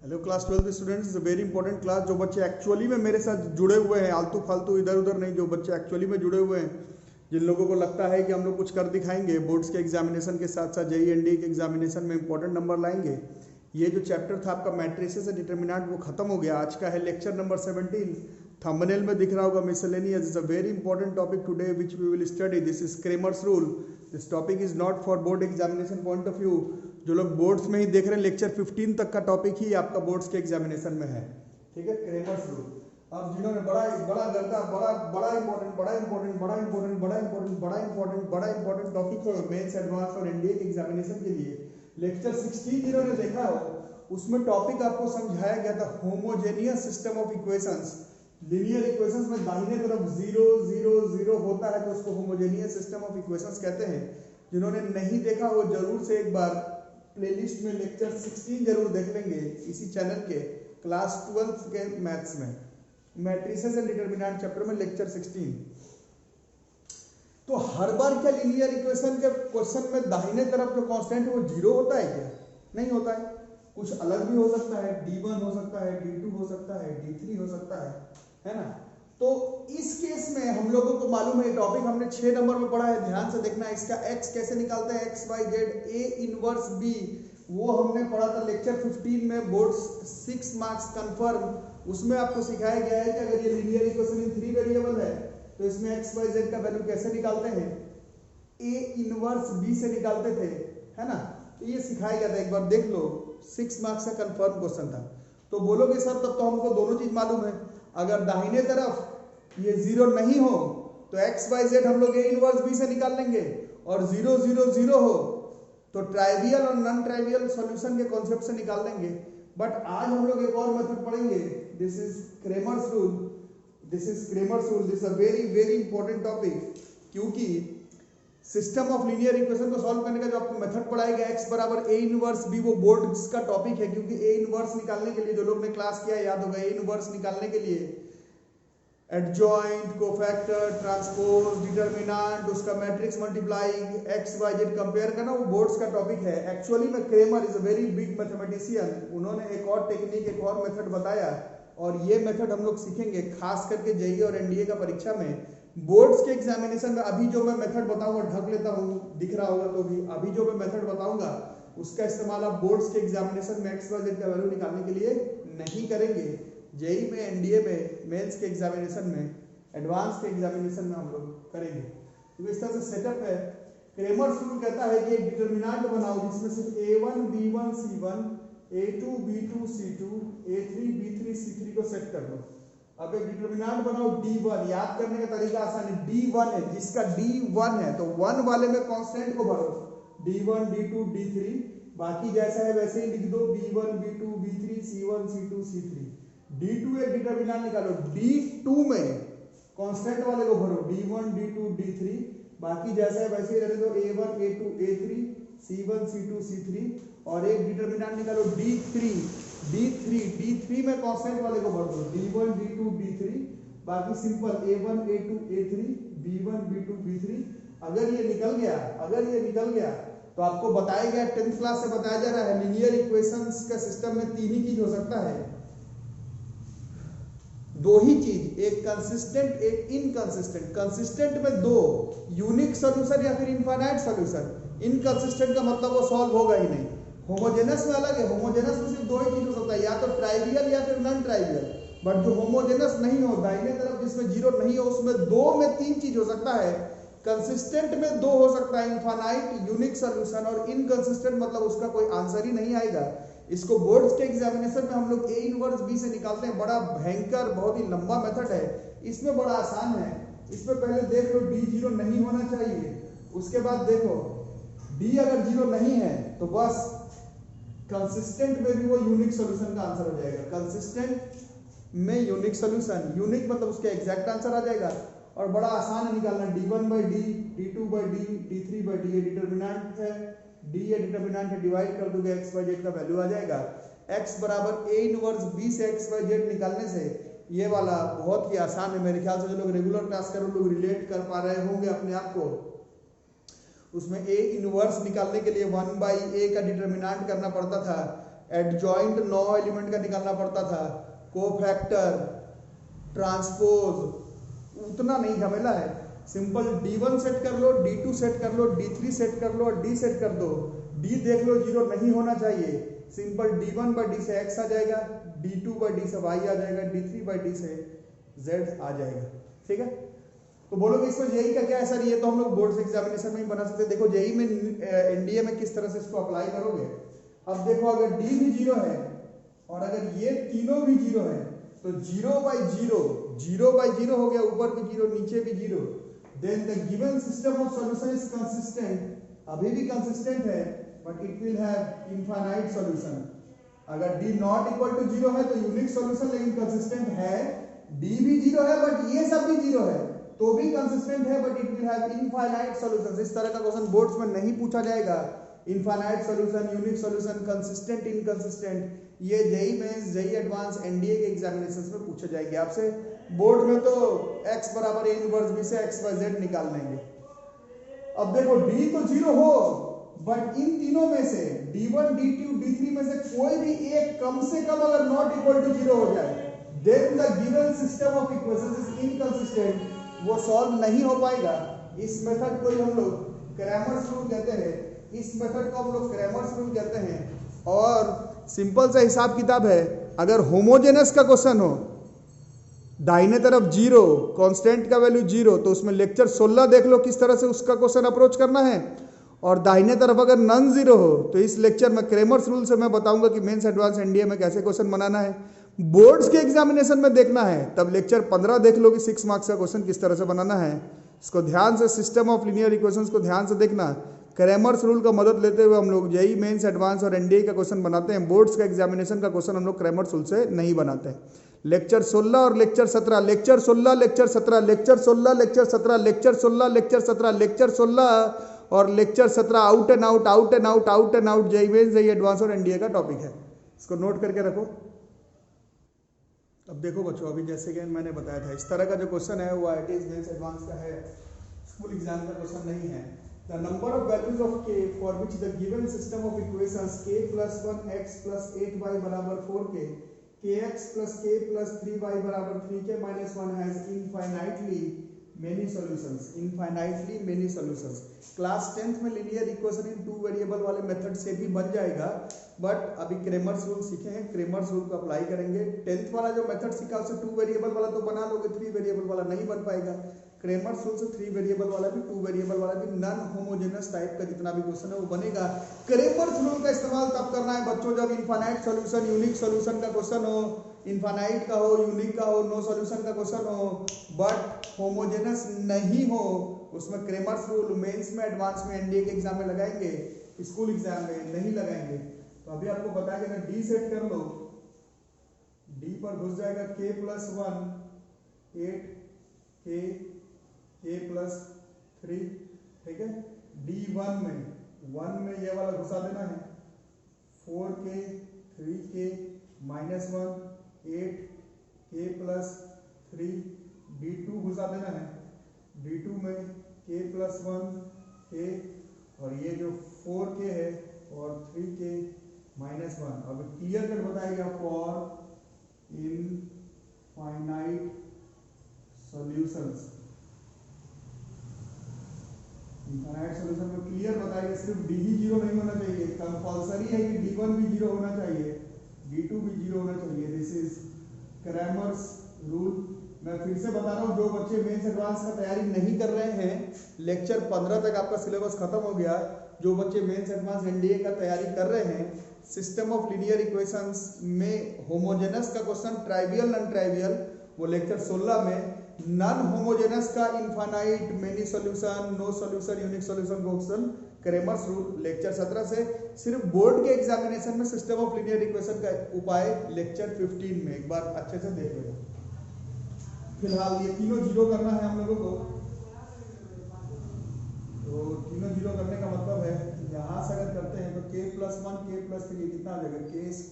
Hello class 12 students, is a very important class. जो बच्चे actually में मेरे साथ जुड़े हुए हैं, आलतू फालतू इधर उधर नहीं, जो बच्चे एक्चुअली में जुड़े हुए हैं, जिन लोगों को लगता है कि हम लोग कुछ कर दिखाएंगे, बोर्ड्स के एग्जामिनेशन के साथ साथ जेईई एनडीए के एग्जामिनेशन में इंपॉर्टेंट नंबर लाएंगे। ये जो चैप्टर था आपका मैट्रिसेस एंड डिटरमिनेंट, वो खत्म हो गया। आज का है लेक्चर नंबर 17। थंबनेल में दिख रहा होगा miscellaneous. Is a very important topic today which we will study. This is Cramer's rule. This topic is not for board examination point of view. जो लोग बोर्ड्स में ही देख रहे हैं, लेक्चर 15 तक का टॉपिक ही आपका बोर्ड्स के एग्जामिनेशन में है। ठीक है, क्रेमर्स रूल। अब जिन्होंने बड़ा इंपॉर्टेंट टॉपिक है मेंस एडवांस और एनडीए के एग्जामिनेशन के लिए, लेक्चर 16 जिन्होंने देखा हो, उसमें टॉपिक आपको समझाया गया था homogeneous system of equations. Linear equations में दाहिने तरफ 0 0 0 होता है तो उसको होमोजेनियस सिस्टम ऑफ इक्वेशंस कहते हैं। जिन्होंने नहीं देखा वो जरूर से एक बार प्लेलिस्ट में लेक्चर 16 जरूर देख लेंगे इसी चैनल के क्लास 12 के मैथ्स में, मैट्रिसेस एंड डिटरमिनेंट चैप्टर में लेक्चर 16। तो हर बार क्या लीनियर इक्वेशन के क्वेश्चन में दाहिने तरफ जो कांस्टेंट है वो 0 होता है क्या? नहीं होता है, कुछ अलग भी हो सकता है। d1 हो सकता है, d2 हो सकता है, d3 हो सकता है ना। तो इस केस में हम लोगों को मालूम है, टॉपिक हमने 6 नंबर में पढ़ा है, ध्यान से देखना। इसका x कैसे निकालते हैं, x y z a inverse b, वो हमने पढ़ा था लेक्चर 15 में, बोर्ड 6 मार्क्स कंफर्म। उसमें आपको सिखाया गया है कि अगर ये लीनियर इक्वेशन इन 3 वेरिएबल है तो इसमें x y z का वैल्यू कैसे निकालते हैं, a इनवर्स b से निकालते थे, है ना। तो ये सिखाया गया था, एक बार देख लो। 6 मार्क्स का कंफर्म क्वेश्चन था। तो बोलोगे सर तब तो हमको दोनों चीज मालूम है। अगर दाहिने तरफ ये 0 नहीं हो तो x y z हम लोग a इनवर्स b से निकाल लेंगे, और 0 0 0 हो तो ट्राइवियल और नॉन ट्राइवियल सॉल्यूशन के कॉन्सेप्ट से निकाल लेंगे। बट आज हम लोग एक और मेथड पढ़ेंगे। This is Cramer's rule. This is a very very important topic, क्योंकि सिस्टम ऑफ लीनियर इक्वेशन को सॉल्व करने का जो आपको मेथड पढ़ाएगा x बराबर a इनवर्स b, वो बोर्ड का टॉपिक है। क्योंकि a इनवर्स निकालने के लिए, जो लोग ने क्लास किया याद होगा, a इनवर्स निकालने के लिए एडजॉइंट, कोफैक्टर, ट्रांसपोज, डिटरमिनेंट, उसका matrix multiplying, x y z compare करना, वो बोर्ड्स का टॉपिक है। एक्चुअली में Cramer is a very big mathematician. उन्होंने एक और टेक्निक, एक और मेथड बताया, और ये मेथड हम लोग सीखेंगे खास करके जेईई और एनडीए का परीक्षा में। बोर्ड्स के एग्जामिनेशन में अभी जो मैं मेथड बताऊंगा, ढक लेता हूँ, दिख रहा होगा तो भी, अभी जो मैं मेथड बताऊंगा उसका इस्तेमाल आप बोर्ड्स के एग्जामिनेशन में x y z का वैल्यू निकालने के लिए नहीं करेंगे। जेईई में, एनडीए में, मेंस के एग्जामिनेशन में, एडवांस के एग्जामिनेशन में हम लोग करेंगे। तो इस तरह से सेटअप है। क्रेमर्स रूल कहता है कि एक डिटरमिनेंट बनाओ जिसमें सिर्फ a1 b1 c1 a2 b2 c2 a3 b3 c3 को सेट कर लो। अब एक डिटरमिनेंट बनाओ d1। याद करने का तरीका आसान है, d1 है, जिसका d1 है तो 1 वाले में कांस्टेंट को भरो, d1 d2 d3, बाकी जैसा है वैसे ही लिख दो, b1 b2 b3 c1 c2 c3। d2 एक डिटरमिनेंट निकालो, d2 में कांस्टेंट वाले को भरो, d1 d2 d3, बाकी जैसा है वैसे ही रहने दो, a1 a2 a3 c1 c2 c3। और एक डिटरमिनेंट निकालो d3 में कांस्टेंट वाले को भर दो, d1 d2 d3, बाकी simple a1 a2 a3 b1 b2 b3। अगर ये निकल गया तो आपको बताया गया, 10th क्लास से बताया जा रहा है, लीनियर इक्वेशंस का सिस्टम में 3 ही चीज हो सकता है, 2 ही चीज, एक कंसिस्टेंट एक इनकंसिस्टेंट। कंसिस्टेंट में 2, यूनिक सॉल्यूशन या फिर इनफाइनाइट सॉल्यूशन। इनकंसिस्टेंट का मतलब वो सॉल्व होगा ही नहीं। होमोजेनस में अलग है, होमोजेनस में सिर्फ 2 ही चीज हो सकता है, या तो ट्राइवियल या फिर नॉन ट्राइवियल। बट जो होमोजेनस नहीं हो, दाहिने तरफ जिसमें 0 नहीं हो, उसमें 2 में 3 चीज हो सकता है। कंसिस्टेंट में 2 हो सकता है, इनफाइनाइट, यूनिक सॉल्यूशन, और इनकंसिस्टेंट मतलब उसका कोई आंसर ही नहीं आएगा। इसको बोर्ड्स के एग्जामिनेशन में हम लोग a इनवर्स b से निकालते हैं। बड़ा भयंकर, बहुत ही लंबा मेथड है। इसमें बड़ा आसान है। इसमें पहले देख लो d0 नहीं होना चाहिए, उसके बाद देखो d अगर 0 नहीं है तो बस कंसिस्टेंट में भी वो यूनिक सॉल्यूशन का आंसर हो जाएगा। कंसिस्टेंट में यूनिक सॉल्यूशन, यूनिक मतलब उसका एग्जैक्ट आंसर आ जाएगा। और बड़ा आसान है निकालना, d1/d, d2/d, d3/d। ये डिटरमिनेंट है, d ये डिटरमिनेंट है, डिवाइड कर दोगे x y z का वैल्यू आ जाएगा। x बराबर a इनवर्स b से x y z निकालने से ये वाला बहुत ही आसान है। मेरे ख्याल से जो लोग रेगुलर क्लास कर रहे हैं, लोग रिलेट कर पा रहे होंगे अपने आप को। उसमें a इनवर्स निकालने के लिए 1/a का डिटरमिनेंट करना पड़ता था, एडजॉइंट 9 एलिमेंट का निकालना पड़ता था, कोफैक्टर, ट्रांसपोज, उतना नहीं झमेला है। सिंपल D1 सेट कर लो, D2 सेट कर लो, D3 सेट कर लो और D सेट कर दो। D देख लो 0 नहीं होना चाहिए, सिंपल D1 बाई D से X आ जाएगा, D2 बाई D से Y आ जाएगा, D3 बाई D से Z आ जाएगा। ठीक है, तो बोलोगे इसमें जेई का क्या है सर, ये तो हम लोग बोर्ड एग्जामिनेशन में ही बना सकते हैं। देखो जेई में एनडीए में किस तरह से इसको अप्लाई करोगे। अब देखो अगर डी भी 0 है और अगर ये तीनों भी 0 है तो 0 बाई 0, 0 बाई 0 हो गया, ऊपर भी 0 नीचे भी 0, then the given system of solution is consistent, अभी भी कंसिस्टेंट है but it will have infinite solution. अगर डी नॉट इक्वल टू 0 है तो यूनिक सॉल्यूशन, लेकिन कंसिस्टेंट है। डी भी 0 है बट ये सब भी 0 है तो भी कंसिस्टेंट है but it will have infinite solutions. इस तरह का क्वेश्चन बोर्ड्स में नहीं पूछा जाएगा। Infinite solution, unique solution, consistent, inconsistent, ये JEE Mains, JEE Advance, NDA के एग्जामिनेशंस में पूछे जाएंगे आपसे। बोर्ड में तो x बराबर a इनवर्स b से x बाय z निकाल लेंगे। अब देखो d तो 0 हो बट इन तीनों में से d1, d2, d3 में से कोई भी एक कम से कम अगर नॉट इक्वल टू 0 हो जाए, then the given system of equations is inconsistent, वो सॉल्व नहीं हो पाएगा। इस मेथड को ही हम लोग क्रैमर्स रूल कहते हैं, इस मेथड को हम लोग क्रैमर्स रूल कहते हैं। और सिंपल सा हिसाब किताब है, अगर होमोजेनस का क्वेश्चन हो, दाहिने तरफ 0, कांस्टेंट का वैल्यू 0, तो उसमें लेक्चर 16 देख लो किस तरह से उसका क्वेश्चन अप्रोच करना है। और दाहिने तरफ अगर नॉन 0 हो तो इस लेक्चर में क्रैमर्स रूल से मैं बताऊंगा कि मेंस एडवांस एनडीए में कैसे क्वेश्चन बनाना है। बोर्ड्स के एग्जामिनेशन में देखना है तब लेक्चर 15 देख लो कि 6 मार्क्स का क्वेश्चन किस तरह से बनाना है। इसको ध्यान से, सिस्टम ऑफ लीनियर इक्वेशंस को ध्यान से देखना। क्रैमर्स रूल का मदद लेते हुए हम लोग जेई मेंस एडवांस और एनडीए का क्वेश्चन बनाते हैं। बोर्ड्स का एग्जामिनेशन का क्वेश्चन हम लोग क्रैमर्स रूल से नहीं बनाते हैं। लेक्चर 16 और lecture 17, lecture 16, lecture 17, lecture 16, lecture 17, lecture 16, lecture 17, lecture 16 और lecture 17 out and out, out and out, out and out JEE Mains, JEE advance और एनडीए का टॉपिक है। इसको नोट करके रखो। अब देखो बच्चों, अभी जैसे कि मैंने बताया था, इस तरह का जो क्वेश्चन है वो आईआईटी मेंस एडवांस का है, स्कूल एग्जाम का क्वेश्चन नहीं है। The number of values of k for which the given system of equations k + 1x + 8y = 4k, kx + k + 3y = 3k - 1 has infinitely many solutions, infinitely many solutions. Class 10th में linear equation in 2 variable वाले method से भी बन जाएगा, but अभी Cramer's rule सीखे हैं, Cramer's rule को अप्लाई करेंगे। 10th वाला जो मेथड सीखा उससे 2 वेरिएबल वाला तो बना लोगे, 3 वेरिएबल वाला नहीं बन पाएगा। क्रैमर्स रूल से 3 वेरिएबल वाला भी, 2 वेरिएबल वाला भी, नॉन होमोजेनस टाइप का जितना भी क्वेश्चन है वो बनेगा। क्रैमर्स रूल का इस्तेमाल तब करना है बच्चों जब इनफाइनाइट सॉल्यूशन, यूनिक सॉल्यूशन का क्वेश्चन हो, इनफाइनाइट का हो, यूनिक का हो, नो सॉल्यूशन का क्वेश्चन हो, बट होमोजेनस नहीं हो। उसमें क्रैमर्स रूल मेंस में, एडवांस में, एनडीए के एग्जाम में लगाएंगे, स्कूल एग्जाम में नहीं लगाएंगे। तो अभी आपको बताया कि डी सेट कर लो, डी पर घुस जाएगा k + 1 8k, k + 3, ठीक है। D1 में 1 में ये वाला घुसा देना है, 4k 3k -1 8k + 3, D2 घुसा देना है, D2 में k + 1 k और ये जो 4k है और 3k -1। अब क्लियर कट बताएगा for infinite solutions. Infinite solution में क्लियर बताएगा, सिर्फ डी ही 0 नहीं होना चाहिए, कंपल्सरी है कि D1 भी 0 होना चाहिए, D2 भी 0 होना चाहिए। This is Cramer's rule. मैं फिर से बता रहा हूँ, जो बच्चे मेंस एडवांस का तैयारी नहीं कर रहे हैं, लेक्चर 15 तक आपका सिलेबस खत्म हो गया। जो बच्चे मेंस एडवांस एनडीए का तैयारी कर रहे हैं, सिस्टम ऑफ लीनियर इक्वेशंस में होमोजेनस का क्वेश्चन, ट्राइवियल नॉन ट्राइवियल, वो लेक्चर 16 में, नॉन होमोजेनस का infinite, many solution, no solution, unique solution question Cramer's rule lecture 17 से। सिर्फ बोर्ड के एग्जामिनेशन में सिस्टम ऑफ लीनियर इक्वेशन का उपाय लेक्चर 15 में, एक बार अच्छे से देख लेना। फिलहाल ये तीनों 0 करना है हम लोगों को, तो तीनों 0 करने का मतलब है यहां से अगर करते हैं तो k + 1 k + 3 कितना आ जाएगा, k² +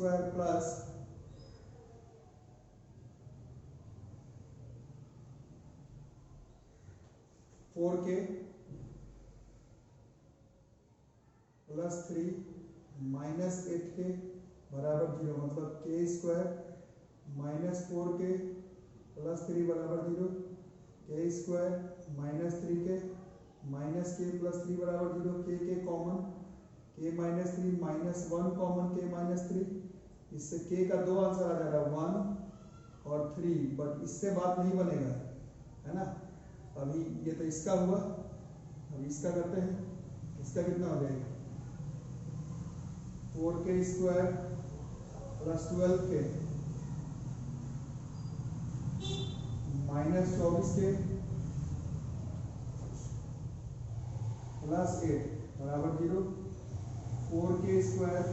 4k + 3 - 8k बराबर 0, मतलब के स्क्वायर माइनस 4k प्लस 3 बराबर 0, के स्क्वायर माइनस 3k माइनस के प्लस 3 बराबर 0, के कॉमन, के माइनस 3 माइनस 1 कॉमन के माइनस 3, इससे के का दो आंसर आ जा रहा है 1 और 3, बट इससे बात नहीं बनेगा, है ना। अभी ये तो इसका हुआ, अभी इसका करते हैं। इसका कितना हो जाएगा 4k square plus 12k minus 24k plus 8 बराबर 0, 4k square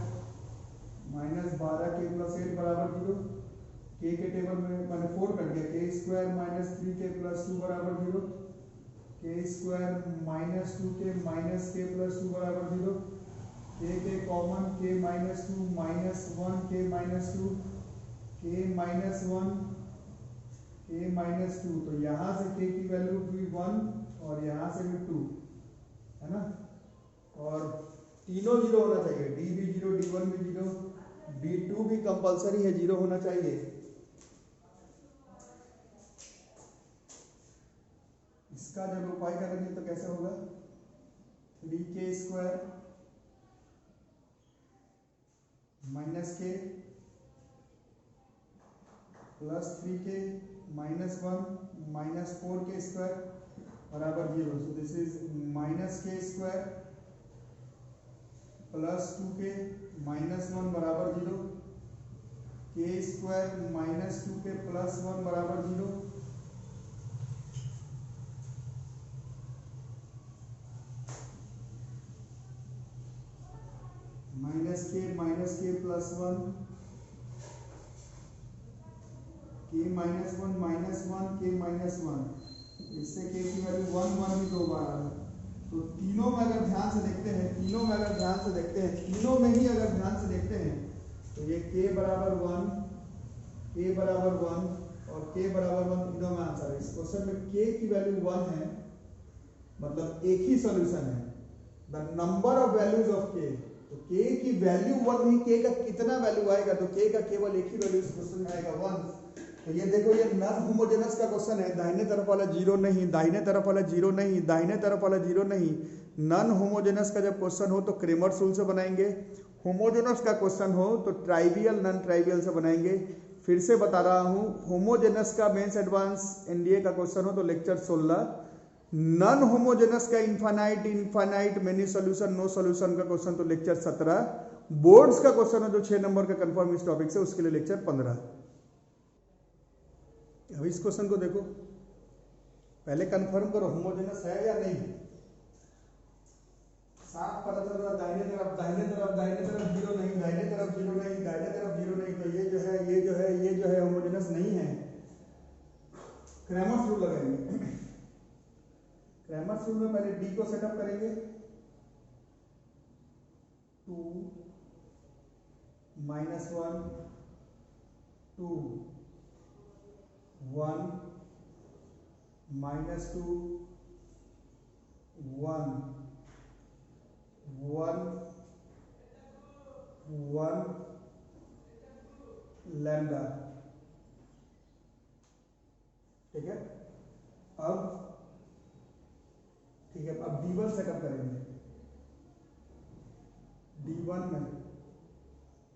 minus 12k plus 8 बराबर 0, के टेबल में मैंने 4 कर दिया, के स्क्वायर माइनस 3k प्लस 2 बराबर 0, के स्क्वायर माइनस 2k माइनस के प्लस 2 बराबर 0, के कॉमन, के माइनस 2 माइनस 1 के माइनस 2, के माइनस 1 के माइनस 2, तो यहाँ से के की वैल्यू भी 1 और यहाँ से भी 2, है ना। और तीनों 0 होना चाहिए, डी भी 0, D1 भी 0, D2 भी कंपलसरी है 0 होना चाहिए। इसका जब उपाय करेंगे तो कैसे होगा, 3k स्क्वायर माइनस के plus 3k minus 1 minus 4k square बराबर 0, सो दिस इज माइनस के स्क्वायर प्लस 2k माइनस 1 बराबर 0, के स्क्वायर माइनस 2k प्लस 1 बराबर 0, माइनस के प्लस 1, के माइनस 1 माइनस 1 के माइनस 1, इससे के की वैल्यू 1 1 भी 2 बार आ रहा है। तो तीनों में अगर ध्यान से देखते हैं, तीनों में अगर ध्यान से देखते हैं, तीनों में ही अगर ध्यान से देखते हैं, तो ये k बराबर 1, k बराबर 1 और k बराबर 1 तीनों में आंसर है। इस क्वेश्चन में k की वैल्यू 1 है, मतलब एक ही सॉल्यूशन है, the number of values of k। तो k की वैल्यू 1 नहीं, k का कितना वैल्यू आएगा, तो k का केवल एक ही वैल्यू इस क्वेश्चन में आएगा 1। तो ये देखो, ये नॉन होमोजेनस का क्वेश्चन है, दाहिने तरफ वाला 0 नहीं, दाहिने तरफ वाला 0 नहीं, दाहिने तरफ वाला 0 नहीं। नॉन होमोजेनस का जब क्वेश्चन हो तो क्रेमर्स रूल से बनाएंगे, होमोजेनस का क्वेश्चन हो तो ट्राइवियल नॉन ट्राइवियल से बनाएंगे। फिर से बता रहा हूं, होमोजेनस का मेंस एडवांस एनडीए का क्वेश्चन हो तो लेक्चर 16, नॉन होमोजेनस का infinite infinite many solution no solution का क्वेश्चन तो लेक्चर 17, बोर्ड्स का क्वेश्चन है जो 6 नंबर का कंफर्म इस टॉपिक से, उसके लिए लेक्चर 15। अब इस क्वेश्चन को देखो, पहले कंफर्म करो होमोजेनस है या नहीं। साफ पता चल रहा, दाहिने तरफ 0 नहीं, दाहिने तरफ 0 नहीं, दाहिने तरफ 0 नहीं, तो ये जो है होमोजेनस नहीं है। क्रैमर्स रूल लगाएंगे। क्रैमर्स रूल में पहले डी को सेटअप करेंगे, 2 माइनस 1 2 1 माइनस 2 1 1 1 लैम्डा, ठीक है। अब D1 सेटअप करेंगे। D1 में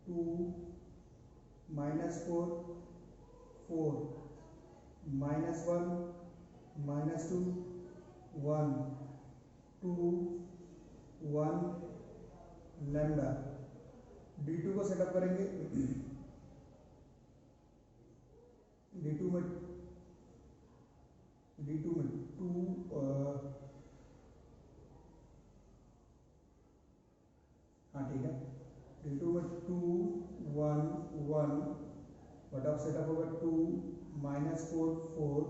2 minus 4 4 minus 1 minus 2 1 2 1 lambda. D2 को सेटअप करेंगे। D2 में 2 हाँ ठीक है, D2 में 2 1 1, बट अब सेटअप होगा 2 माइनस 4 4,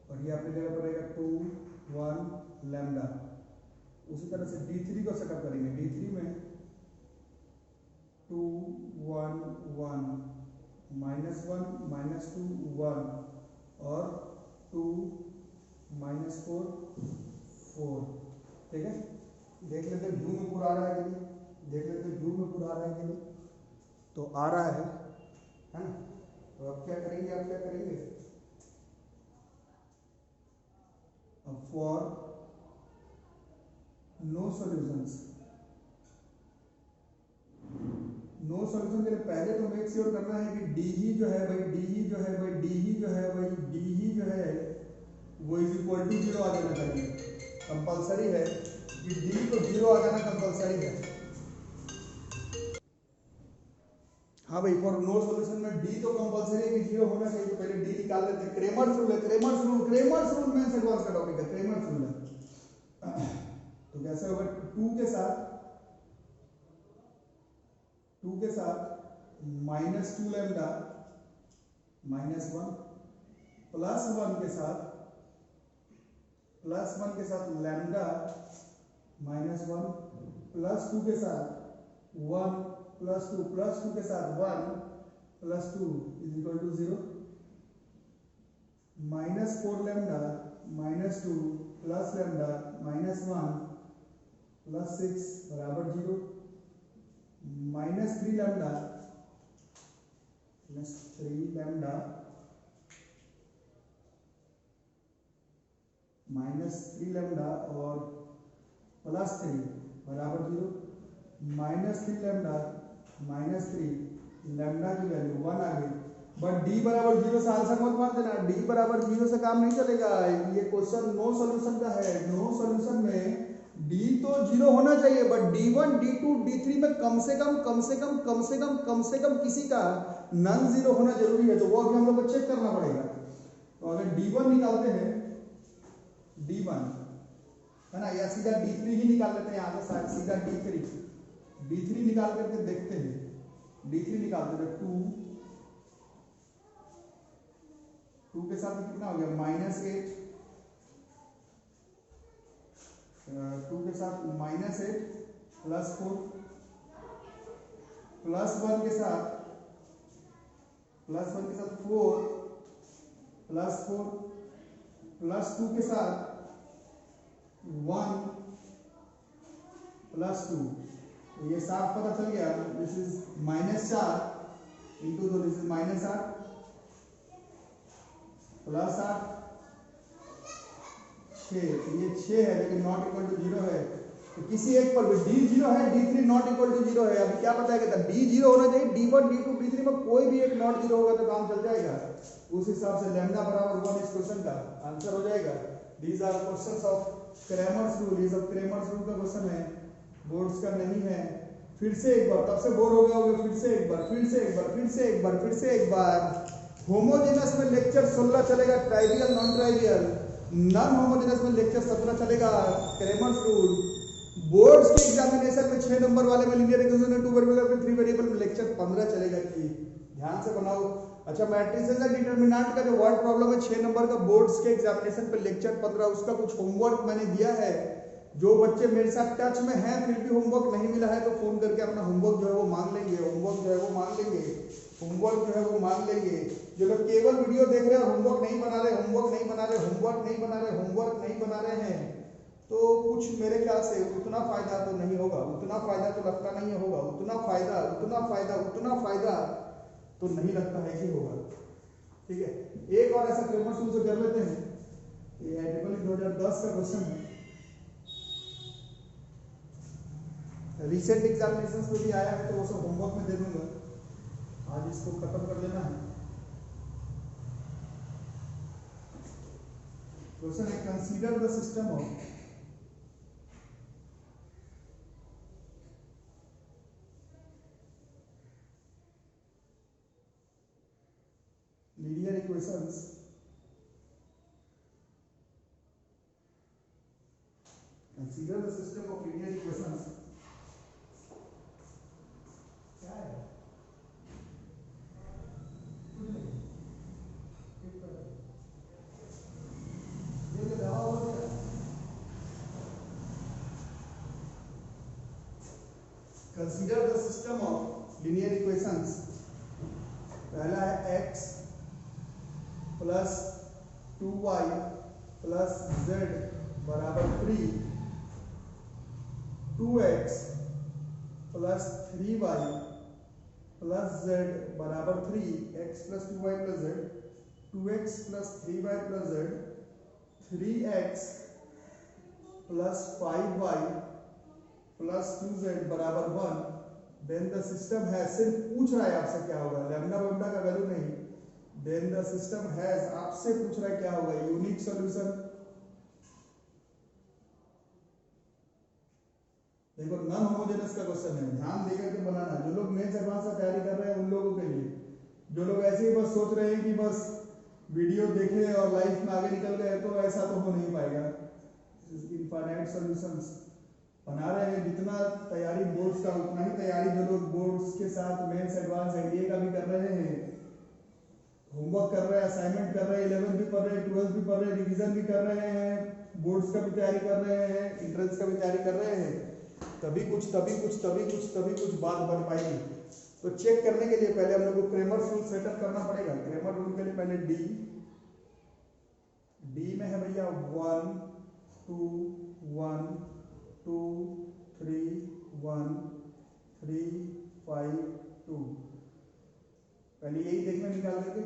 और ये अपनी जगह पड़ेगा 2 1 लैम्डा। उसी तरह से D3 को सेटअप करेंगे। D3 में 2 1 1 माइनस 1 माइनस 2 1 और 2 माइनस 4 4, ठीक है। देख लेते हैं व्यू में पूरा आ रहा है कि नहीं, देख लेते हैं व्यू में पूरा आ रहा है कि नहीं। 2 1 1 माइनस 2 1 2 1 माइनस 4 4 और 2 माइनस 4 4, ठीक है। अब D4 में तो आ रहा है ना। तो अब क्या करेंगे, आप क्या करेंगे, for no solutions, no solution के लिए पहले तो मेक श्योर करना है कि डी ही जो है भाई, डी ही जो है भाई, डी ही जो है भाई, डी ही जो है वो इज इक्वल टू 0 आ जाना चाहिए। कंपलसरी है कि डी को 0 आ जाना कंपलसरी है। हाँ भाई, फॉर नो सॉल्यूशन में डी तो कंपलसरी है कि 0 होना चाहिए। तो पहले डी निकाल लेते हैं। क्रेमर्स रूल है, क्रेमर्स रूल में एडवांस का टॉपिक है, क्रेमर्स रूल है। तो कैसे होगा, 2 के साथ -2 लैम्डा -1 +1 के साथ लैम्डा -1 +2 के साथ 1 +2 के साथ 1 +2 is equal to 0, -4 lambda -2 plus lambda -1 +6 बराबर 0, -3 लैम्डा और +3 बराबर 0, -3 लैम्डा -3 लैम्डा की वैल्यू 1 आ गई। बट डी बराबर 0 से आंसर मत मार देना, डी बराबर 0 से काम नहीं चलेगा। ये क्वेश्चन नो सॉल्यूशन का है। नो सॉल्यूशन में डी तो 0 होना चाहिए, बट D1 D2 D3 में कम से कम किसी का नन 0 होना जरूरी है। तो वो अभी हम लोग को चेक करना पड़ेगा। तो अगर D1 निकालते हैं, D1 है ना, या सीधा D3 ही निकाल लेते हैं, यहाँ से सीधा D3 निकाल करके देखते हैं। D3 निकालते हैं, 2 के साथ कितना हो गया, -8, 2 के साथ -8 +4 +1 के साथ 4 +4 +2 के साथ 1 +2। तो ये साफ पता चल गया। दिस इज -4 इंटू, तो दिस इज -8 +8 6, ये 6 है लेकिन नॉट इक्वल टू 0 है। तो किसी एक पर D 0 है, D3 नॉट इक्वल टू 0 है। अभी क्या पता है कि D 0 होना चाहिए, D1 D2 D3 में कोई भी एक नॉट 0 होगा तो काम चल जाएगा। उस हिसाब से लैम्डा बराबर 1 इस क्वेश्चन का आंसर हो जाएगा। These are questions of Cramer's rule. ये सब क्रेमर्स रूल का क्वेश्चन है, बोर्ड्स का नहीं है। फिर से एक बार, तब से बोर हो गया होगा, फिर से एक बार होमोजेनस में लेक्चर 16 चलेगा, trivial non trivial. Non homogeneous में लेक्चर 17 चलेगा, क्रेमर्स रूल। बोर्ड्स के एग्जामिनेशन में 6 नंबर वाले में लीनियर इक्वेशन में 2 वेरिएबल में 3 वेरिएबल में लेक्चर 15 चलेगा। कि ध्यान से बनाओ। अच्छा, मैट्रिसेस का डिटरमिनेंट का जो वर्ड प्रॉब्लम है 6 नंबर का बोर्ड्स के एग्जामिनेशन पे लेक्चर 15, उसका कुछ होमवर्क मैंने दिया है। जो बच्चे मेरे साथ टच में हैं फिर भी होमवर्क नहीं मिला है तो फोन करके अपना होमवर्क जो है वो मांग लेंगे। जो लोग केवल वीडियो देख रहे हैं, होमवर्क नहीं बना रहे हैं, तो कुछ मेरे ख्याल से उतना फायदा तो नहीं होगा, उतना फायदा तो लगता नहीं होगा, उतना फायदा तो नहीं लगता है कि होगा। ठीक है, एक और ऐसा क्रेमर्स रूल से कर लेते हैं। ये ट्रिपल 2010 का क्वेश्चन है, रिसेंट एग्जामिनेशंस में भी आया है, तो वो सब होमवर्क में दे दूंगा। आज इसको खत्म कर लेना है। क्वेश्चन है, consider the system of linear equations क्या है? Consider the system of linear equations। पहला है x plus 2y plus z बराबर 3, 2x plus 3y plus Z बराबर 3, x plus 2y plus Z, 2x plus 3y plus Z, 3x plus 5y plus 2z बराबर 1, then the system है, सिर्फ पूछ रहा है आपसे क्या होगा, लैम्डा वैम्डा का वैल्यू नहीं, देन द सिस्टम हैज, आपसे पूछ रहा है क्या होगा, यूनिक सॉल्यूशन। देखो नॉन होमोजेनस का क्वेश्चन है, ध्यान देकर के बनाना, जो लोग मेंस एडवांस का तैयारी कर रहे हैं उन लोगों के लिए, जो लोग ऐसे ही बस सोच रहे हैं कि बस वीडियो देखे और लाइफ में आगे निकल गए, तो ऐसा तो हो नहीं पाएगा। इनफाइनाइट सॉल्यूशंस बना रहे हैं, जितना तैयारी बोर्ड्स का उतना ही तैयारी जो लोग बोर्ड्स के साथ मेंस एडवांस एनडीए का भी कर रहे हैं, होमवर्क कर रहे हैं, असाइनमेंट कर रहे हैं, 11th भी पढ़ रहे हैं, 12th भी पढ़ रहे हैं, रिवीजन भी कर रहे हैं, बोर्ड्स का भी तैयारी कर रहे हैं, एंट्रेंस का भी तैयारी कर रहे हैं, तभी कुछ बात बन पाएगी। तो चेक करने के लिए पहले हम लोग को क्रेमर्स रूल सेटअप करना पड़ेगा। क्रेमर रूल के लिए पहले डी में है भैया 1 2 1 2 3 1 3 5 2, पहले यही देखना, निकाल करके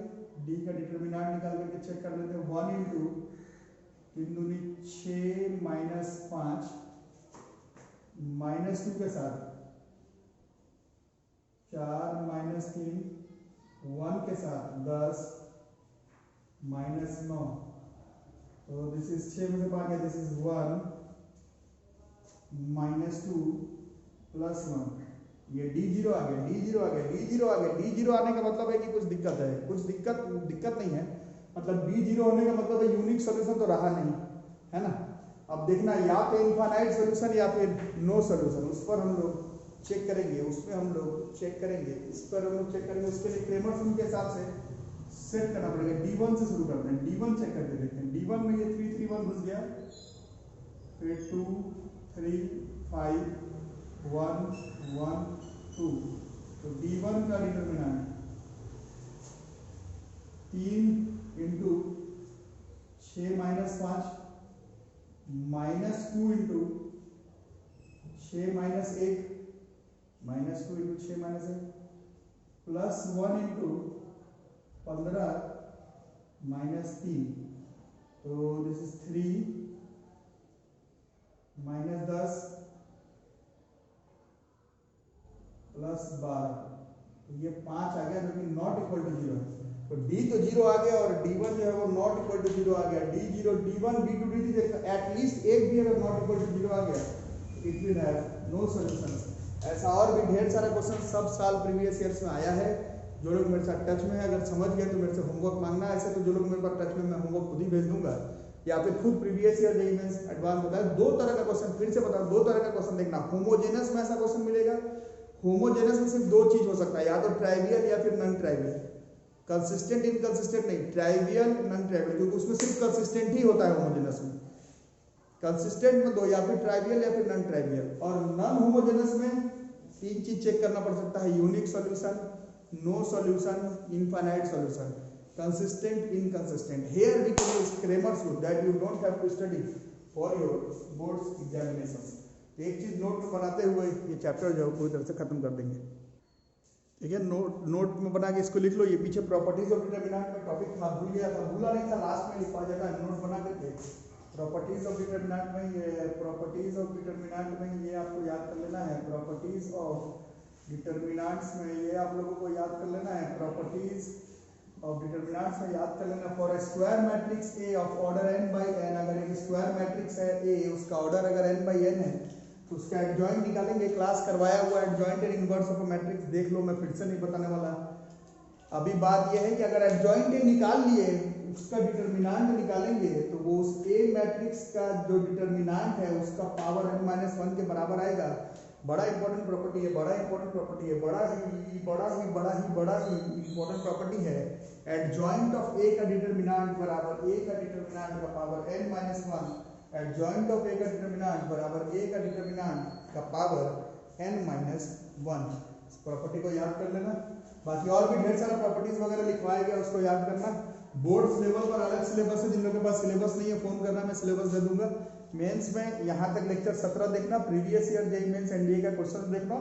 डी का डिटरमिनेंट निकाल करके चेक कर लेते हैं। 1 इंटू 3 दूनी 6 माइनस 5 माइनस 2 के साथ 4 माइनस 3 1 के साथ 10 माइनस 9, तो दिस इज 6 में से 5 गया, दिस इज 1 माइनस 2 प्लस 1, ये D0 आ गया, D0 आ गया, D0 आ गया। D0 आने का मतलब है कि कुछ दिक्कत है, कुछ दिक्कत नहीं है, मतलब D0 होने का मतलब है यूनिक सॉल्यूशन तो रहा नहीं है ना। अब देखना या तो इनफाइनाइट सॉल्यूशन या फिर नो सॉल्यूशन, उस पर हम लोग चेक करेंगे, उसमें हम लोग चेक करेंगे, इस पर हम लोग चेक करेंगे। उसके लिए क्रेमर्स रूल के हिसाब से सेट करना पड़ेगा। D1 से शुरू करते हैं, D1 चेक करके देखते हैं। D1 में ये 3 3 1 घुस गया, फिर 2 3 5 1 1 2, तो D1 का determinant 3 into 6 minus 5 minus 2 into 6 minus 1 minus 2 into 6 minus 1 plus 1 into 15 minus 3, तो दिस इज 3 माइनस 10 प्लस 12, तो ये 5 आ गया जो कि नॉट इक्वल टू 0, तो D तो 0 आ गया और D1 जो है वो नॉट इक्वल टू 0 आ गया। D0 D1 D2 D3 देखा, एटलीस्ट एक भी अगर नॉट इक्वल टू 0 आ गया, it will have no solution. ऐसा और भी ढेर सारा क्वेश्चन सब साल प्रीवियस ईयर्स में आया है। जो लोग मेरे साथ टच में है, अगर समझ गए तो मेरे से होमवर्क मांगना, ऐसे तो जो लोग मेरे पास टच में, मैं होमवर्क खुद ही भेज दूंगा, या फिर खुद previous year JEE Mains advance होता है। 2 तरह का क्वेश्चन, फिर से बता, 2 तरह का क्वेश्चन देखना। होमोजेनस में ऐसा क्वेश्चन मिलेगा, होमोजेनस में सिर्फ 2 चीज हो सकता है, या तो ट्राइवियल या फिर नॉन ट्राइवियल। कंसिस्टेंट इनकंसिस्टेंट नहीं, ट्राइवियल नॉन ट्राइवियल, क्योंकि उसमें सिर्फ कंसिस्टेंट ही होता है होमोजेनस में। कंसिस्टेंट में 2, या फिर ट्राइवियल या फिर नॉन ट्राइवियल। और नॉन होमोजेनस में 3 चीज चेक करना पड़ सकता है, unique solution, no solution, infinite solution, consistent, inconsistent. Here we can use Cramer's rule that you don't have to study for your boards examinations. एक चीज नोट में बनाते हुए ये चैप्टर जो है पूरी तरह से खत्म कर देंगे, ठीक है। नोट में बना के इसको लिख लो। ये पीछे प्रॉपर्टीज ऑफ डिटरमिनेंट में टॉपिक था, भूल गया था, भूला नहीं था, लास्ट में लिखा जाता है नोट बना करके। प्रॉपर्टीज ऑफ डिटरमिनेंट में ये प्रॉपर्टीज ऑफ डिटरमिनेंट में ये आपको याद कर लेना है। प्रॉपर्टीज ऑफ डिटरमिनेंट्स में ये आप लोगों को याद कर लेना है। प्रॉपर्टीज ऑफ डिटरमिनेंट्स में याद कर लेना, for a square matrix A of order n by n, अगर एक स्क्वायर मैट्रिक्स है ए, उसका ऑर्डर अगर n बाई n है, तो उसका एडजॉइंट निकालेंगे। क्लास करवाया हुआ adjoint and inverse of a matrix देख लो, मैं फिर से नहीं बताने वाला। अभी बात यह है कि अगर एडजॉइंट निकाल लिए, उसका डिटरमिनेंट निकालेंगे, तो वो उस ए मैट्रिक्स का जो डिटरमिनेंट है उसका पावर n-1 के बराबर आएगा। बड़ा इंपॉर्टेंट प्रॉपर्टी है, बड़ा इंपॉर्टेंट प्रॉपर्टी है, बड़ा ही इंपॉर्टेंट प्रॉपर्टी है। एडजॉइंट ऑफ ए का डिटरमिनेंट बराबर ए का डिटरमिनेंट का पावर n-1, एडजॉइंट ऑफ ए का डिटरमिनेंट बराबर ए का डिटरमिनेंट का पावर n-1। इस प्रॉपर्टी को याद कर लेना। बाकी और भी ढेर सारा प्रॉपर्टीज वगैरह लिखवाया गया, उसको याद करना। बोर्ड लेवल पर अलग सिलेबस है, जिन लोगों के पास सिलेबस नहीं है फोन करना, मैं सिलेबस दे दूंगा। मेंस में यहाँ तक लेक्चर 17 देखना, previous year JEE Mains NDA का क्वेश्चन देखना,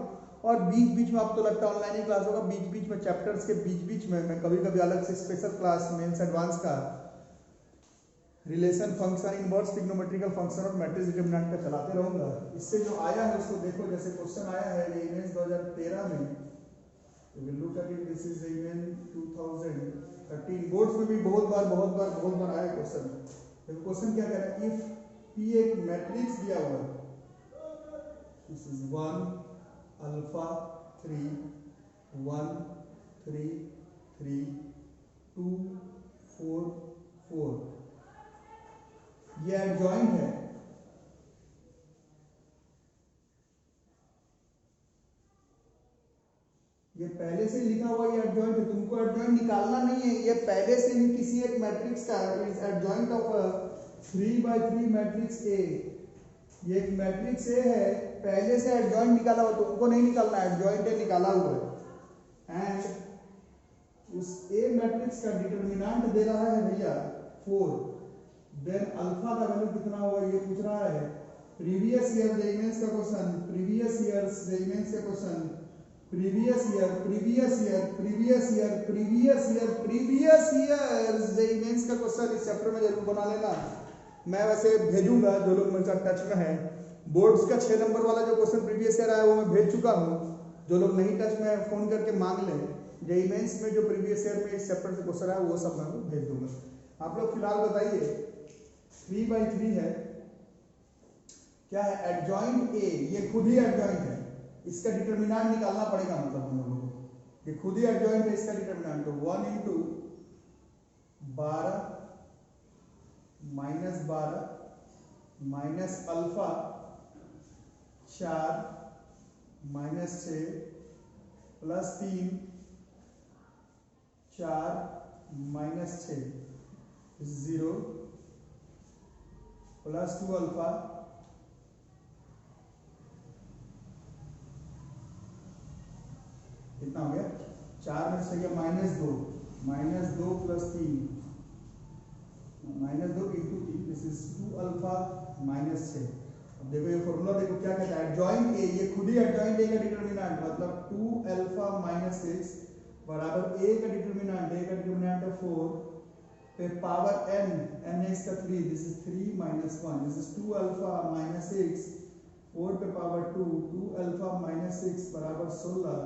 और बीच बीच में, अब तो लगता है ऑनलाइन ही क्लास होगा, बीच बीच में चैप्टर्स के बीच बीच में मैं कभी कभी अलग से स्पेशल क्लास मेंस एडवांस का relation function, inverse trigonometrical function और मैट्रिक्स डिटरमिनेंट का चलाते रहूंगा। इससे जो आया है उसको देखो, जैसे क्वेश्चन आया है ये इमेज 2013 में, will look at it, this is image 2013। Boards में भी बहुत बार आया क्वेश्चन। देखो क्वेश्चन क्या कह रहा है, इफ P एक मैट्रिक्स दिया हुआ है, दिस इज 1 अल्फा 3 1 3 3 2 4 4, ये एडजॉइंट है। ये पहले से लिखा हुआ ये एडजॉइंट है, तुमको एडजॉइंट निकालना नहीं है, ये पहले से ही किसी एक मैट्रिक्स का is adjoint of 3x3 matrix A. ये एक मैट्रिक्स ए है, पहले से एडजॉइंट निकाला हुआ, तुमको नहीं निकालना, एडजॉइंट है निकाला हुआ है। एंड उस ए मैट्रिक्स का डिटरमिनेंट दे रहा है भैया 4, देन अल्फा का वैल्यू कितना होगा ये पूछ रहा है। प्रीवियस ईयर जेईमेंस का क्वेश्चन, प्रीवियस ईयर्स जेईमेंस का क्वेश्चन, प्रीवियस ईयर जेईमेंस का क्वेश्चन इस चैप्टर में जरूर बना लेना। मैं वैसे भेजूंगा जो लोग मेरे साथ टच में हैं, बोर्ड्स का 6 नंबर वाला जो क्वेश्चन प्रीवियस ईयर आया वो मैं भेज चुका हूँ, जो लोग नहीं टच में फोन करके मांग लें। जेईमेंस में जो प्रीवियस ईयर में इस चैप्टर से क्वेश्चन आया वो सब मैं भेज दूंगा। आप लोग फिलहाल बताइए 3x3 है, क्या है एडजॉइंट ए, ये खुद ही एडजॉइंट है, इसका डिटरमिनेंट निकालना पड़ेगा, मतलब हम लोगों को ये खुद ही एडजॉइंट है, इसका डिटरमिनेंट तो 1 × 12 - 12 - अल्फा 4 - 6 + 3 4 - 6 0 + 2 अल्फा कितना हो गया, 4 में से -2 + 3 -2 × 3, दिस इज 2 अल्फा - 6। अब देखो ये फॉर्मूला देखो क्या कहता है, एडजॉइंट ए, ये खुद ही एडजॉइंट ए का डिटरमिनेंट मतलब 2 अल्फा - 6 बराबर ए का डिटरमिनेंट है 4 पे पावर n है इसका 3, this is 3 - 1, this is 2 alpha - 6 4 पे पावर 2, 2 अल्फा - 6 बराबर 16,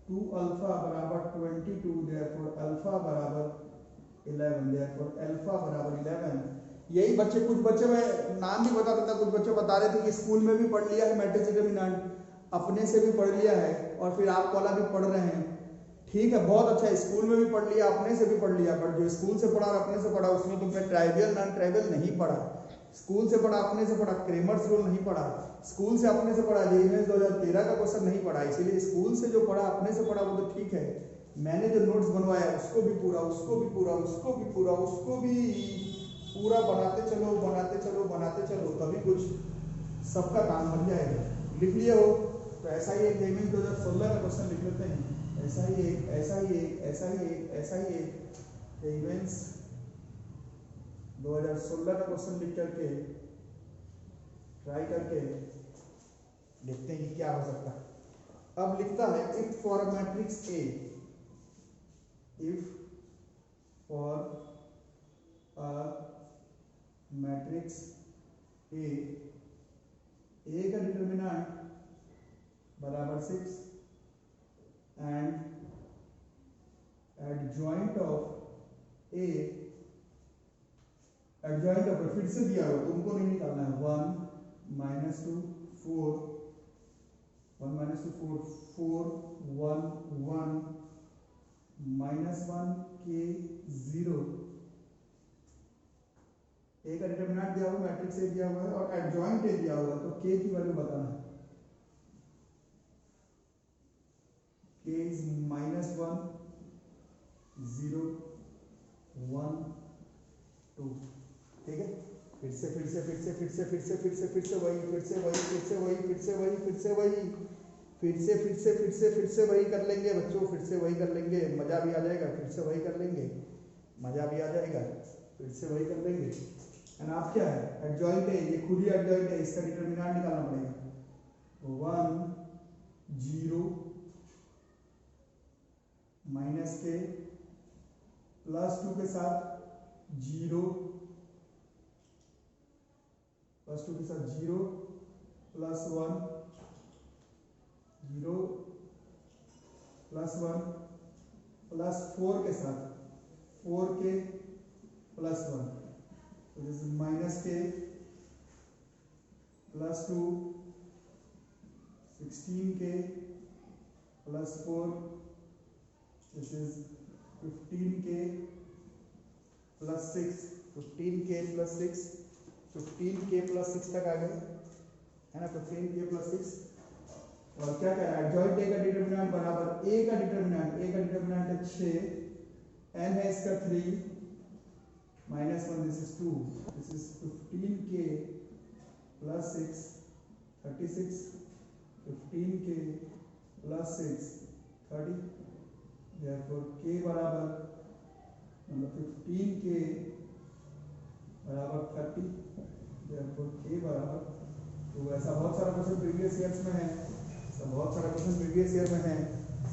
2 अल्फा बराबर 22, देयरफॉर अल्फा बराबर 11, देयरफॉर अल्फा बराबर 11। यही बच्चे, कुछ बच्चे, मैं नाम भी बता देता, कुछ बच्चे बता रहे थे कि स्कूल में भी पढ़ लिया है मैट्रिक्स डिटरमिनेंट, अपने से भी पढ़ लिया है और फिर आप वाला भी पढ़ रहे हैं। ठीक है, बहुत अच्छा है, स्कूल में भी पढ़ लिया, अपने से भी पढ़ लिया, बट जो स्कूल से पढ़ा और अपने से पढ़ा उसमें तुमने ट्राइवियल नॉन ट्राइवियल नहीं पढ़ा। स्कूल से पढ़ा, अपने से पढ़ा, क्रेमर्स रूल नहीं पढ़ा, स्कूल से अपने से पढ़ा, जेईमेंस 2013 का क्वेश्चन नहीं पढ़ा। इसीलिए स्कूल से जो पढ़ा, अपने से पढ़ा वो तो ठीक है, मैंने जो नोट्स बनवाया उसको भी पूरा, उसको भी पूरा, उसको भी पूरा, उसको भी पूरा बनाते चलो, तभी कुछ सबका काम बन जाएगा। लिख लिए हो तो ऐसा ही एक जेईमेंस 2016 का क्वेश्चन लिख लेते हैं, ऐसा ही एक जेईमेंस 2016 का क्वेश्चन लिख करके ट्राई करके देखते हैं कि क्या हो सकता है। अब लिखता है if for matrix A, if for a matrix A, A का डिटरमिनेंट बराबर 6 and adjoint of A, adjoint of फिर से दिया हुआ, तुमको नहीं निकालना है, 1 - 2 4 1 - 2 4 4 1 1 -1 k 0, ए का डिटरमिनेंट दिया हुआ, मैट्रिक्स ए दिया हुआ है और एडजॉइंट ए दिया हुआ है, तो k की वैल्यू बताना है। k इज -1 0 1 2, ठीक है। फिर से वही कर लेंगे बच्चों, फिर से वही कर लेंगे, मजा भी आ जाएगा, फिर से वही कर लेंगे, मजा भी आ जाएगा, फिर से वही कर लेंगे। एंड आप क्या है, एडजॉइंट है, ये खुद ही एडजॉइंट है, इसका डिटरमिनेंट निकालना पड़ेगा। 1 0 माइनस के प्लस 2 के साथ 0 प्लस 2 के साथ 0 प्लस 1 0 प्लस 1 प्लस 4 के साथ 4 के प्लस 1, तो दिस इज माइनस के प्लस 2 16 के प्लस 4, दिस इज 15 के प्लस 6, 15 के प्लस 6, 15 के प्लस 6 तक आ गए है ना, 15 के प्लस 6। और क्या कह रहा है, एडजॉइंट ए का डिटरमिनेंट बराबर ए का डिटरमिनेंट है 6, n है इसका 3 minus 1, this is 2, this is 15 के प्लस 6 36, 15 के प्लस 6 30, therefore k बराबर मतलब 15 के बराबर 30, therefore k बराबर, तो ऐसा बहुत सारा क्वेश्चन प्रीवियस ईयर्स में है, बहुत सारा क्वेश्चन प्रीवियस ईयर में है,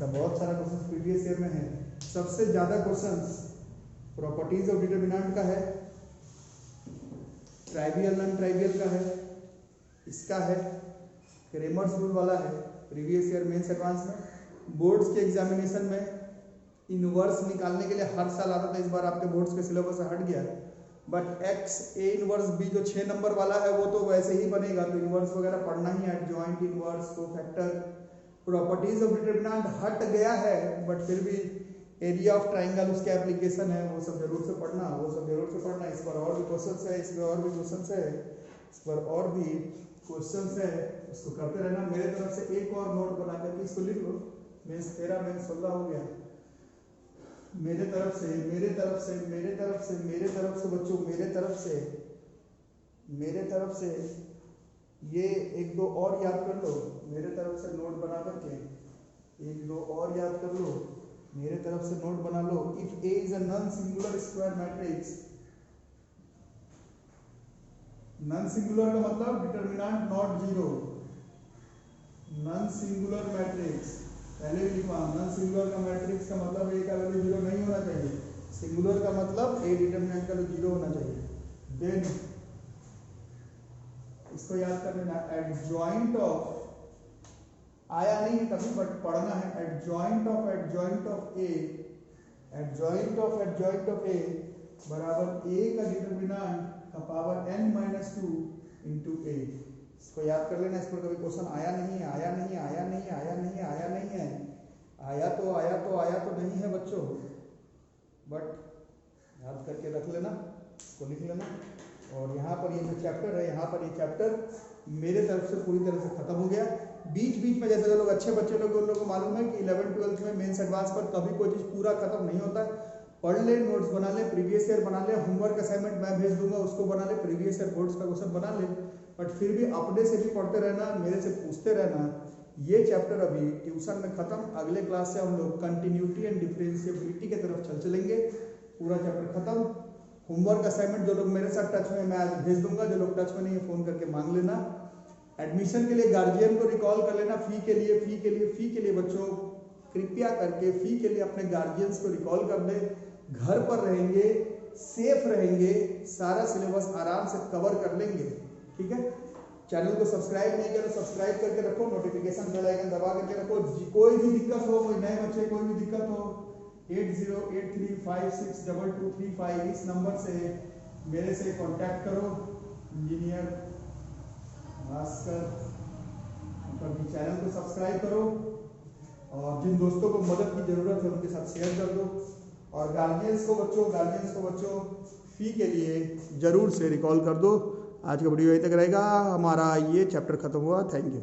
बहुत सारा क्वेश्चन प्रीवियस ईयर में है। सबसे ज्यादा क्वेश्चंस प्रॉपर्टीज ऑफ डिटरमिनेंट का है, ट्राइवियल नॉन ट्राइवियल का है, इसका है, क्रेमर्स रूल वाला है प्रीवियस ईयर मेंस एडवांस में। बोर्ड्स के एग्जामिनेशन में इनवर्स निकालने के लिए हर साल आता था, इस बार आपके बोर्ड्स के सिलेबस से हट गया, but X A inverse B जो 6 नंबर वाला है वो तो वैसे ही बनेगा, तो इनवर्स वगैरह पढ़ना ही है, adjoint inverse cofactor. Properties of determinant हट गया है, बट फिर भी एरिया ऑफ ट्राइंगल उसके एप्लीकेशन है, वो सब जरूर से पढ़ना, वो सब जरूर से पढ़ना। इस पर और भी क्वेश्चंस है, इस पर और भी क्वेश्चंस है, इस पर और भी क्वेश्चंस है, उसको करते रहना। मेरे तरफ से एक और नोट बना करके इसको लिख लो, मेंस 13 मेंस 16 हो गया। मेरे तरफ से बच्चों, मेरे तरफ से ये एक दो और याद कर लो, मेरे तरफ से नोट बना करके एक दो और याद कर लो, मेरे तरफ से नोट बना लो। If A is a non singular square matrix, non singular का मतलब determinant not zero, non singular matrix पहले भी लिखा, नॉन सिंगुलर का मैट्रिक्स का मतलब ए का वैल्यू जीरो नहीं होना चाहिए, सिंगुलर का मतलब ए डिटरमिनेंट का वैल्यू जीरो होना चाहिए। देन इसको याद कर लेना, एडजॉइंट ऑफ, आया नहीं है कभी बट पढ़ना है, एडजॉइंट ऑफ ए बराबर ए का डिटरमिनेंट का पावर n-2 इंटू ए। इसको याद कर लेना, इस पर कभी क्वेश्चन आया नहीं है, आया तो नहीं है बच्चों, बट याद करके रख लेना, इसको लिख लेना। और यहाँ पर ये जो चैप्टर है, यहाँ पर ये चैप्टर मेरे तरफ से पूरी तरह से खत्म हो गया। बीच में जैसे जो लोग अच्छे बच्चे लोग उन लोगों को मालूम है कि 11th-12th में मेंस एडवांस पर कभी कोई चीज़ पूरा खत्म नहीं होता है। पढ़ ले, नोट्स बना ले, प्रीवियस ईयर बना ले, होमवर्क असाइनमेंट मैं भेज दूंगा उसको बना ले, प्रीवियस ईयर बोर्ड्स का क्वेश्चन बना ले, बट फिर भी अपने से भी पढ़ते रहना, मेरे से पूछते रहना। ये चैप्टर अभी ट्यूशन में खत्म, अगले क्लास से हम लोग कंटिन्यूटी एंड डिफरेंशिएबिलिटी की तरफ चलेंगे। पूरा चैप्टर खत्म। होमवर्क असाइनमेंट जो लोग मेरे साथ टच में, मैं आज भेज दूंगा, जो लोग टच में नहीं है फ़ोन करके मांग लेना। एडमिशन के लिए गार्जियन को रिकॉल कर लेना, फी के लिए बच्चों कृपया करके फी के लिए अपने गार्जियंस को रिकॉल कर दे। घर पर रहेंगे, सेफ रहेंगे, सारा सिलेबस आराम से कवर कर लेंगे, ठीक है। चैनल को सब्सक्राइब नहीं किया तो सब्सक्राइब करके रखो, नोटिफिकेशन बेल आइकन दबा करके रखो। कोई भी दिक्कत हो, कोई नए बच्चे कोई भी दिक्कत हो, 8083562235 इस नंबर से मेरे से कांटेक्ट करो। इंजीनियर भास्कर चैनल को सब्सक्राइब करो, और जिन दोस्तों को मदद की जरूरत है उनके साथ शेयर कर दो। और गार्जियंस को बच्चों फी के लिए जरूर से रिकॉल कर दो। आज का वीडियो यहीं तक रहेगा, हमारा ये चैप्टर खत्म हुआ। Thank you.